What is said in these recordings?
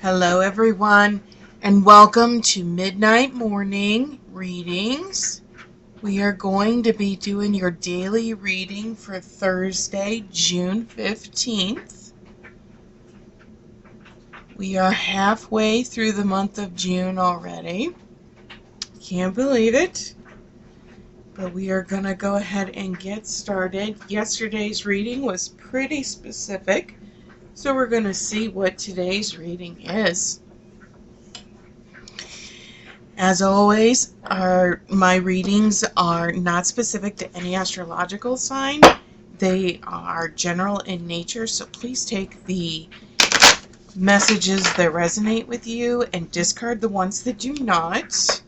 Hello, everyone, and welcome to Midnight Morning Readings. We are going to be doing your daily reading for Thursday, June 15th. We are halfway through the month of June already. Can't believe it. But we are going to go ahead and get started. Yesterday's reading was pretty specific, so we're going to see what today's reading is. As always, my readings are not specific to any astrological sign. They are general in nature, so please take the messages that resonate with you and discard the ones that do not.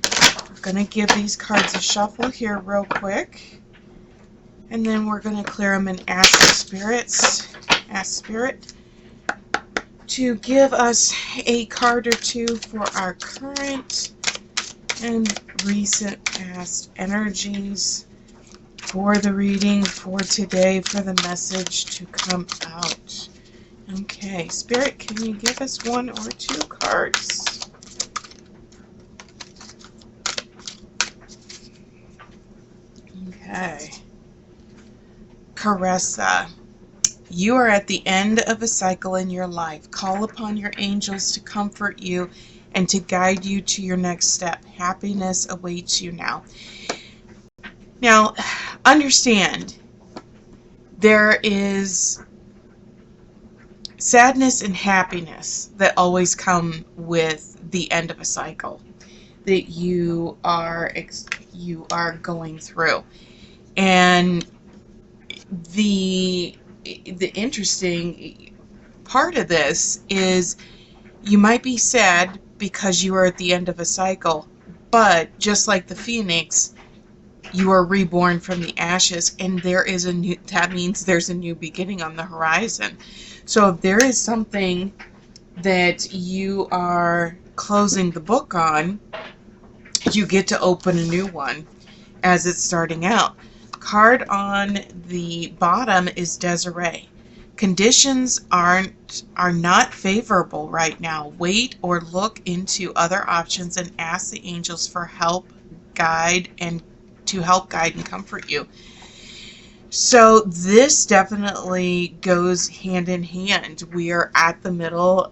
I'm going to give these cards a shuffle here real quick, and then we're going to clear them and ask Spirit to give us a card or two for our current and recent past energies for the reading for today, for the message to come out. Okay, Spirit, can you give us one or two cards? Okay. Caressa. You are at the end of a cycle in your life. Call upon your angels to comfort you and to guide you to your next step. Happiness awaits you now. Now, understand, there is sadness and happiness that always come with the end of a cycle that you are going through. And the interesting part of this is you might be sad because you are at the end of a cycle, but just like the phoenix, you are reborn from the ashes, and that means there's a new beginning on the horizon. So if there is something that you are closing the book on, you get to open a new one as it's starting out. Card on the bottom is Desiree. Conditions are not favorable right now. Wait or look into other options and ask the angels for help, guide and comfort you. So this definitely goes hand in hand. We are at the middle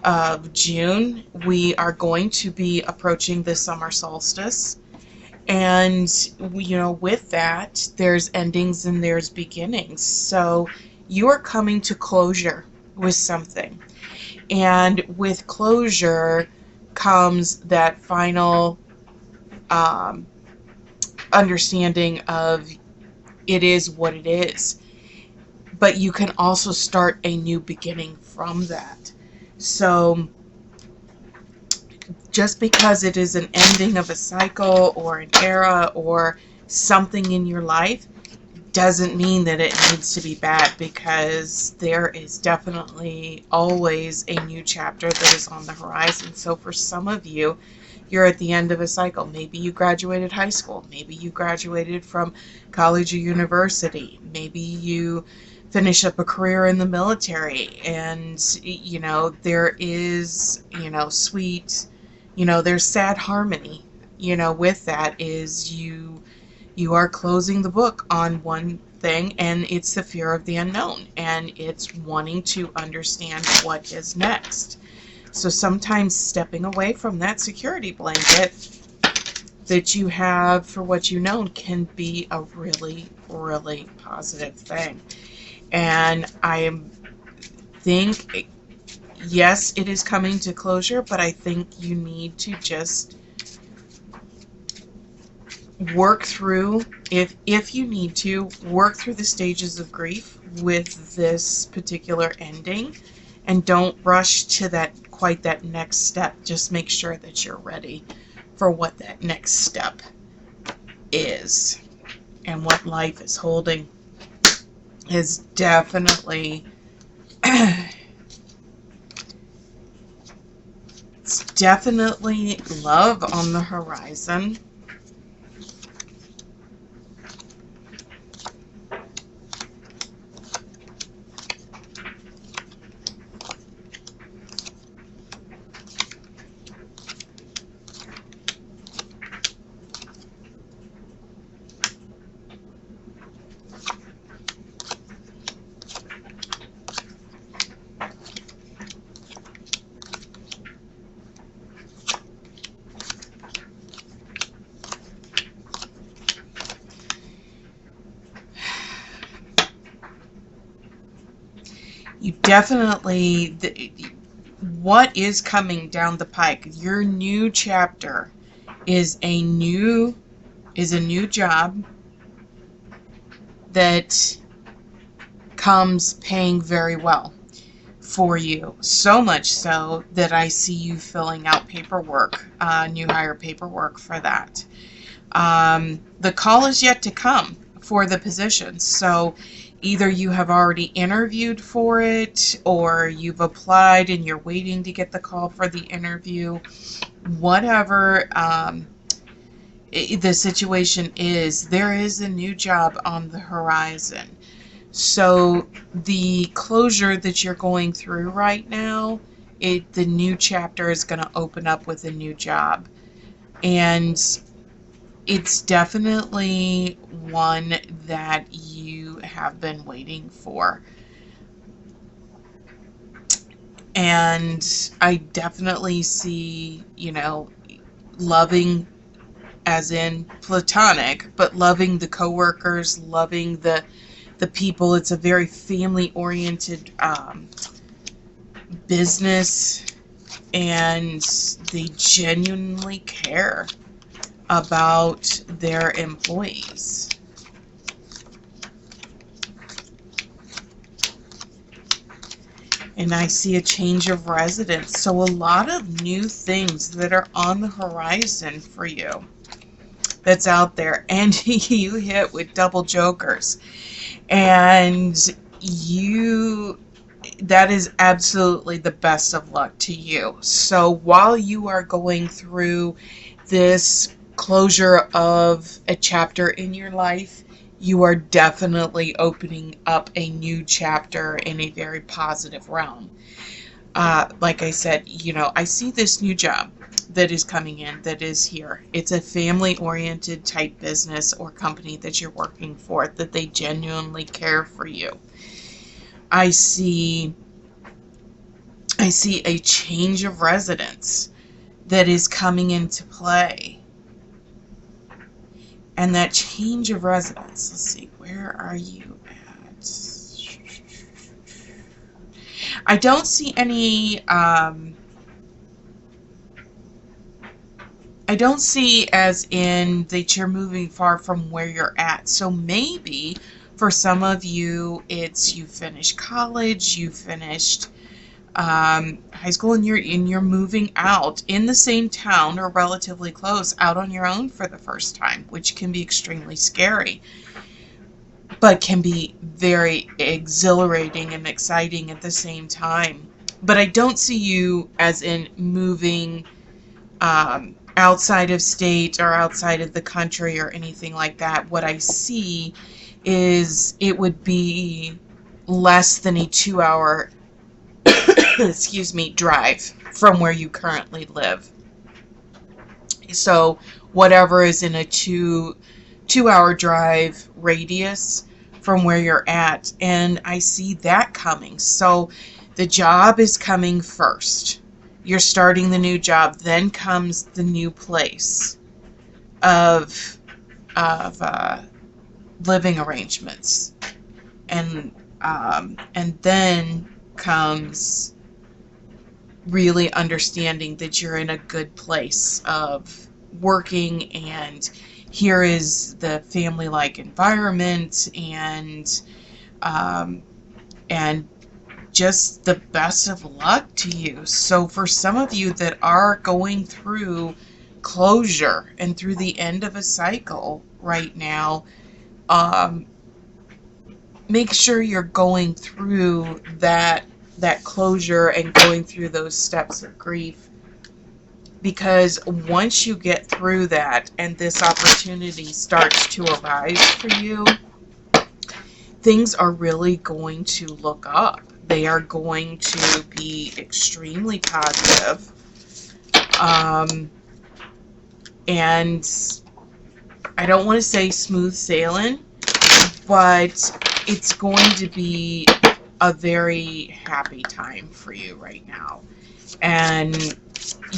of June. We are going to be approaching the summer solstice. And, with that, there's endings and there's beginnings. So you are coming to closure with something. And with closure comes that final understanding of it is what it is. But you can also start a new beginning from that. So just because it is an ending of a cycle or an era or something in your life doesn't mean that it needs to be bad, because there is definitely always a new chapter that is on the horizon. So for some of you, you're at the end of a cycle. Maybe you graduated high school. Maybe you graduated from college or university. Maybe you finish up a career in the military, and there is sweet, there's sad harmony with that. Is you are closing the book on one thing, and it's the fear of the unknown, and it's wanting to understand what is next. So sometimes stepping away from that security blanket that you have for what you know can be a really, really positive thing. And I think, yes, it is coming to closure, but I think you need to just work through, if you need to, work through the stages of grief with this particular ending, and don't rush to that next step. Just make sure that you're ready for what that next step is, and what life is holding is definitely it's definitely love on the horizon. You definitely, what is coming down the pike, your new chapter is a new job that comes paying very well for you. So much so that I see you filling out paperwork, new hire paperwork for that. The call is yet to come for the position. So either you have already interviewed for it, or you've applied and you're waiting to get the call for the interview. Whatever the situation is, there is a new job on the horizon. So the closure that you're going through right now, the new chapter is going to open up with a new job. And it's definitely one that you have been waiting for. And I definitely see, loving, as in platonic, but loving the coworkers, loving the people. It's a very family-oriented business, and they genuinely care about their employees. And I see a change of residence. So a lot of new things that are on the horizon for you that's out there. And you hit with double jokers. And that is absolutely the best of luck to you. So while you are going through this closure of a chapter in your life, you are definitely opening up a new chapter in a very positive realm. Like I said, I see this new job that is coming in, that is here. It's a family-oriented type business or company that you're working for, that they genuinely care for you. I see a change of residence that is coming into play. And that change of residence, let's see, where are you at? I don't see any, I don't see as in that you're moving far from where you're at. So maybe for some of you, it's you finished college, you finished high school, and you're moving out in the same town or relatively close, out on your own for the first time, which can be extremely scary, but can be very exhilarating and exciting at the same time. But I don't see you as in moving outside of state or outside of the country or anything like that. What I see is it would be less than a 2-hour drive from where you currently live. So whatever is in a two-hour drive radius from where you're at, and I see that coming. So the job is coming first. You're starting the new job, then comes the new place of living arrangements, and then comes really understanding that you're in a good place of working, and here is the family-like environment, and just the best of luck to you. So for some of you that are going through closure and through the end of a cycle right now, make sure you're going through that closure and going through those steps of grief, because once you get through that and this opportunity starts to arise for you, things are really going to look up. They are going to be extremely positive. And I don't want to say smooth sailing, but it's going to be a very happy time for you right now. And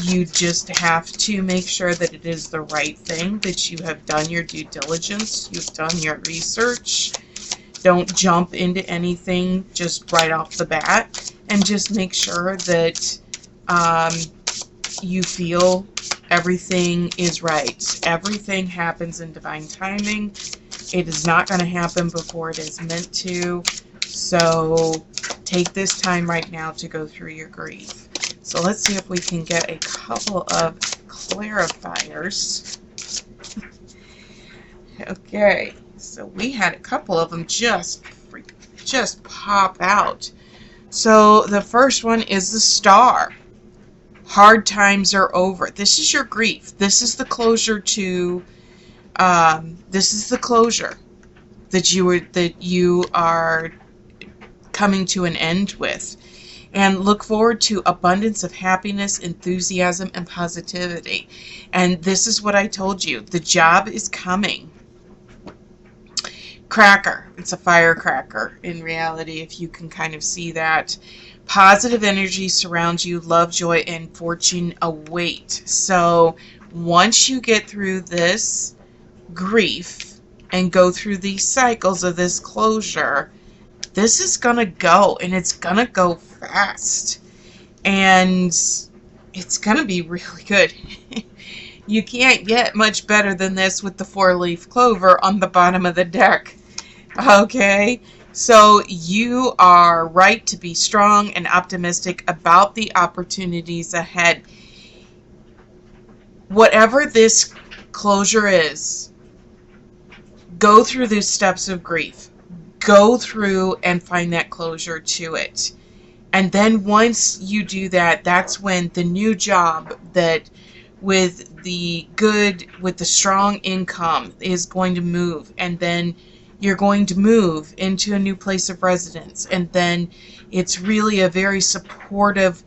you just have to make sure that it is the right thing, that you have done your due diligence, you've done your research, Don't jump into anything just right off the bat, and just make sure that you feel everything is right. Everything happens in divine timing. It is not going to happen before it is meant to. So take this time right now to go through your grief. So let's see if we can get a couple of clarifiers. Okay, so we had a couple of them just pop out. So the first one is the Star. Hard times are over. This is your grief. This is the closure to. This is the closure that you are coming to an end with. And look forward to abundance of happiness, enthusiasm, and positivity. And this is what I told you. The job is coming. Cracker. It's a firecracker in reality, if you can kind of see that. Positive energy surrounds you. Love, joy, and fortune await. So once you get through this grief and go through these cycles of this closure, this is going to go, and it's going to go fast. And it's going to be really good. You can't get much better than this with the 4-leaf clover on the bottom of the deck. Okay? So you are right to be strong and optimistic about the opportunities ahead. Whatever this closure is, go through the steps of grief. Go through and find that closure to it. And then once you do that, that's when the new job that with the strong income is going to move. And then you're going to move into a new place of residence. And then it's really a very supportive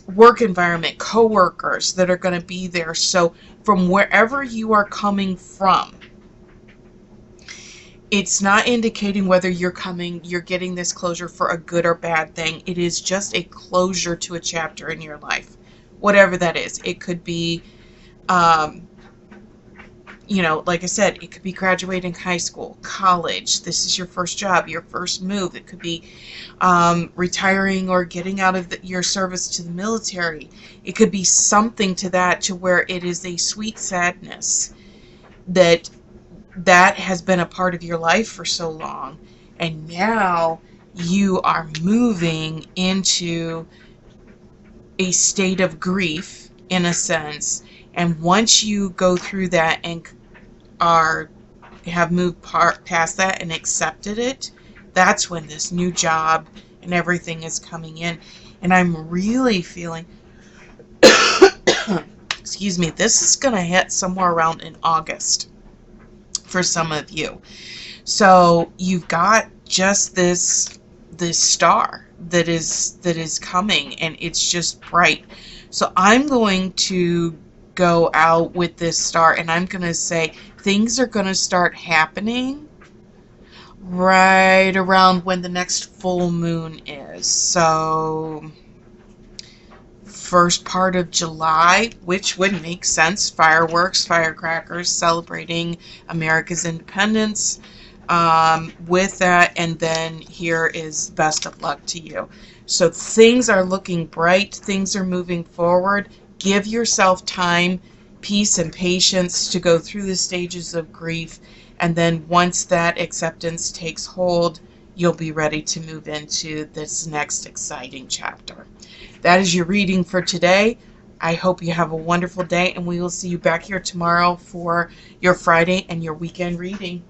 work environment, co-workers that are going to be there. So from wherever you are coming from, it's not indicating whether you're getting this closure for a good or bad thing. It is just a closure to a chapter in your life, whatever that is. It could be, like I said, it could be graduating high school, college. This is your first job, your first move. It could be retiring or getting out of your service to the military. It could be something to that, to where it is a sweet sadness that has been a part of your life for so long, and now you are moving into a state of grief, in a sense. And once you go through that and have moved past that and accepted it, that's when this new job and everything is coming in. And I'm really feeling excuse me, this is going to hit somewhere around in August for some of you. So you've got just this star that is coming, and it's just bright. So I'm going to go out with this star, and I'm going to say things are going to start happening right around when the next full moon is. So first part of July, which would make sense. Fireworks, firecrackers, celebrating America's independence with that. And then here is best of luck to you. So things are looking bright. Things are moving forward. Give yourself time, peace, and patience to go through the stages of grief. And then once that acceptance takes hold, you'll be ready to move into this next exciting chapter. That is your reading for today. I hope you have a wonderful day, and we will see you back here tomorrow for your Friday and your weekend reading.